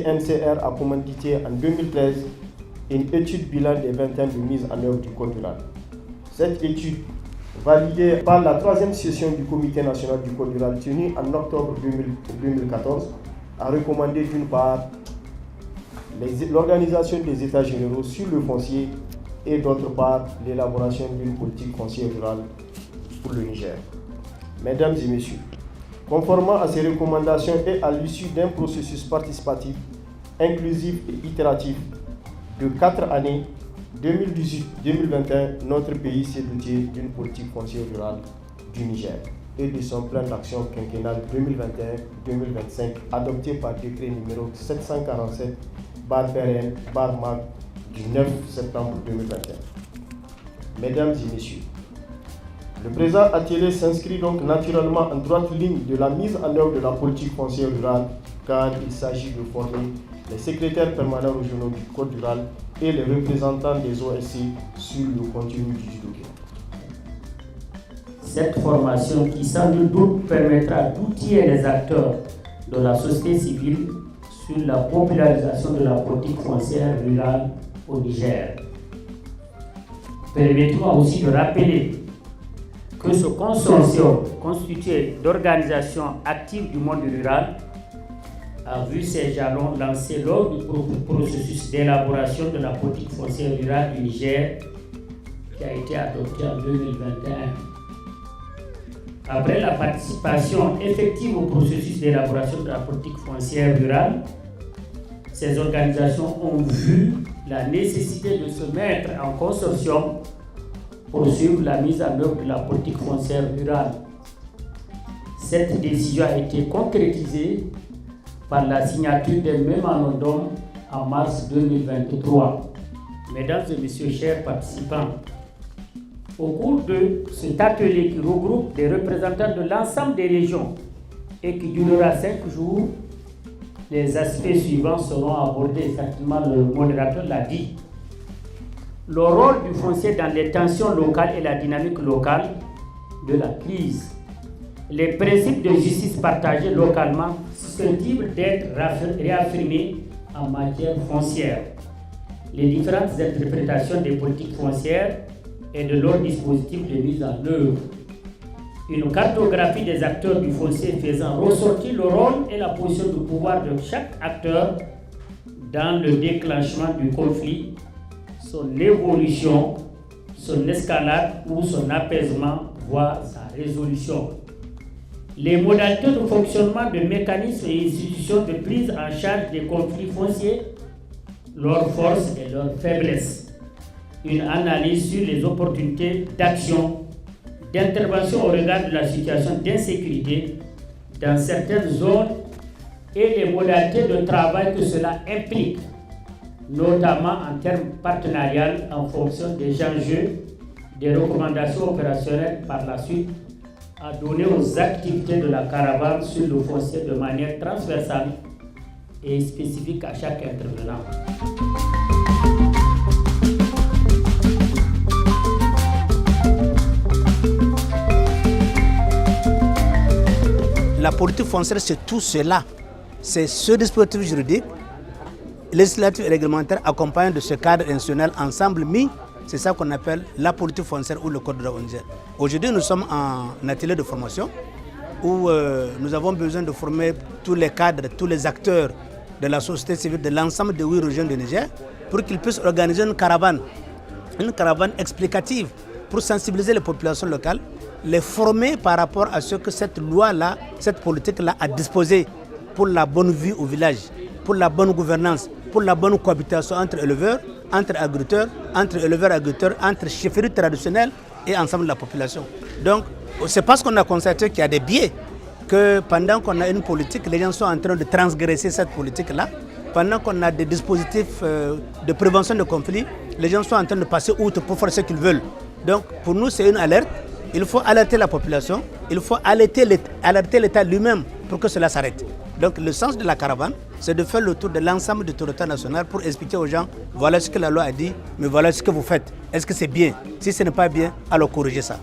CNCR a commandité en 2013 une étude bilan des 20 ans de mise en œuvre du Code rural. Cette étude, validée par la 3e session du Comité national du Code rural tenue en octobre 2014, a recommandé d'une part l'organisation des États généraux sur le foncier et d'autre part l'élaboration d'une politique foncière rurale pour le Niger. Mesdames et messieurs, conformément à ces recommandations et à l'issue d'un processus participatif, inclusif et itératif de 4 années, 2018-2021, notre pays s'est doté d'une politique foncière rurale du Niger et de son plan d'action quinquennal 2021-2025 adopté par décret numéro 747/PRN/MAC du 9 septembre 2021. Mesdames et messieurs, le présent atelier s'inscrit donc naturellement en droite ligne de la mise en œuvre de la politique foncière rurale car il s'agit de former les secrétaires permanents régionaux du Code rural et les représentants des OSC sur le contenu du document. Cette formation qui sans nul doute permettra d'outiller les acteurs de la société civile sur la popularisation de la politique foncière rurale au Niger. Permettez-moi aussi de rappeler que ce consortium constitué d'organisations actives du monde rural a vu ses jalons lancés lors du processus d'élaboration de la politique foncière rurale du Niger qui a été adopté en 2021. Après la participation effective au processus d'élaboration de la politique foncière rurale, ces organisations ont vu la nécessité de se mettre en consortium pour suivre la mise en œuvre de la politique foncière rurale. Cette décision a été concrétisée par la signature d'un mémorandum en mars 2023. Mesdames et messieurs, chers participants, au cours de cet atelier qui regroupe des représentants de l'ensemble des régions et qui durera 5 jours, les aspects suivants seront abordés. Certainement, le modérateur l'a dit. Le rôle du foncier dans les tensions locales et la dynamique locale de la crise. Les principes de justice partagée localement susceptibles d'être réaffirmés en matière foncière. Les différentes interprétations des politiques foncières et de leurs dispositifs de mise en œuvre. Une cartographie des acteurs du foncier faisant ressortir le rôle et la position de pouvoir de chaque acteur dans le déclenchement du conflit, son évolution, son escalade ou son apaisement, voire sa résolution. Les modalités de fonctionnement de mécanismes et institutions de prise en charge des conflits fonciers, leurs forces et leurs faiblesses. Une analyse sur les opportunités d'action, d'intervention au regard de la situation d'insécurité dans certaines zones et les modalités de travail que cela implique, notamment en termes partenarial en fonction des enjeux, des recommandations opérationnelles par la suite à donner aux activités de la caravane sur le foncier de manière transversale et spécifique à chaque intervenant. La politique foncière, c'est tout cela. C'est ce dispositif juridique, législatif et réglementaire accompagné de ce cadre institutionnel ensemble mis. C'est ça qu'on appelle la politique foncière ou le code de la Niger. Aujourd'hui, nous sommes en atelier de formation où nous avons besoin de former tous les cadres, tous les acteurs de la société civile de l'ensemble des 8 régions du Niger pour qu'ils puissent organiser une caravane explicative pour sensibiliser les populations locales, les former par rapport à ce que cette loi-là, cette politique-là a disposé pour la bonne vie au village, pour la bonne gouvernance, pour la bonne cohabitation entre éleveurs, entre agriculteurs, entre chefferies traditionnelles et ensemble de la population. Donc, c'est parce qu'on a constaté qu'il y a des biais que pendant qu'on a une politique, les gens sont en train de transgresser cette politique-là. Pendant qu'on a des dispositifs de prévention de conflits, les gens sont en train de passer outre pour faire ce qu'ils veulent. Donc, pour nous, c'est une alerte. Il faut alerter la population, il faut alerter l'État lui-même pour que cela s'arrête. Donc le sens de la caravane, c'est de faire le tour de l'ensemble du territoire national pour expliquer aux gens, voilà ce que la loi a dit, mais voilà ce que vous faites. Est-ce que c'est bien? Si ce n'est pas bien, alors corrigez ça.